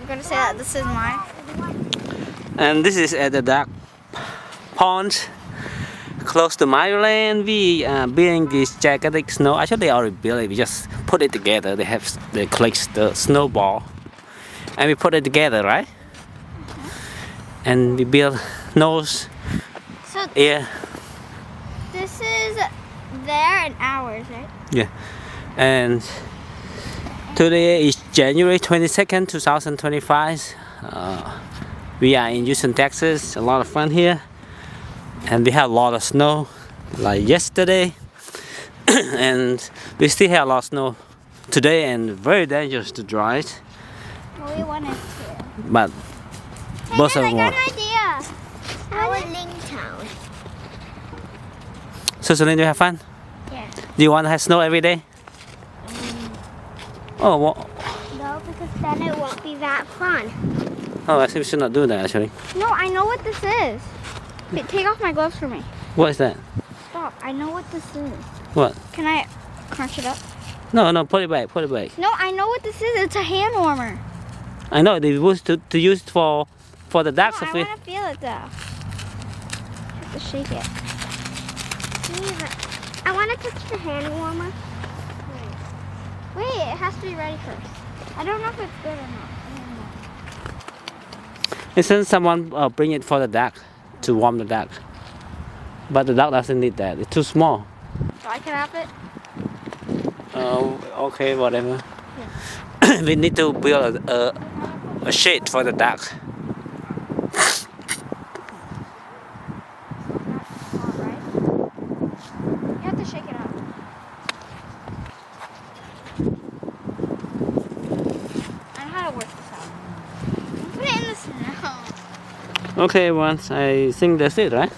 I'm gonna say that this is mine. And this is at the duck pond close to my land. We are building this gigantic snow. Actually, they already built it. We just put it together. They collect the snowball, and we put it together, right? And we build nose, So ear. this is there and ours, right? Yeah. And today is January 22nd, 2025. We are in Houston, Texas. A lot of fun here. And we have a lot of snow like yesterday. And we still have a lot of snow today and very dangerous to drive. Well, we wanted to. But Hey, both of I them got are. an idea. Our Lingtown. So Celine, do you have fun? Yeah. Do you want to have snow every day? Oh, well, No, because then it won't be that fun. oh, I think we should not do that actually. No, I know what this is. Wait, take off my gloves for me. What is that? Stop. I know what this is. What? Can I crunch it up? No, put it back, put it back. No, I know what this is. It's a hand warmer. I know they used to use it for the ducks. No, I If we, want to feel it though. I have to shake it. I want to touch the hand warmer. Wait, it has to be ready first. I don't know if it's good or not. Isn't someone bring it for the duck to warm the duck? But the duck doesn't need that. It's too small. So I can have it? Okay, whatever. We need to build a shade for the duck. Alright. You have to shake it up. I know how to work this out. Put it in the snow. Okay, once I think that's it, right?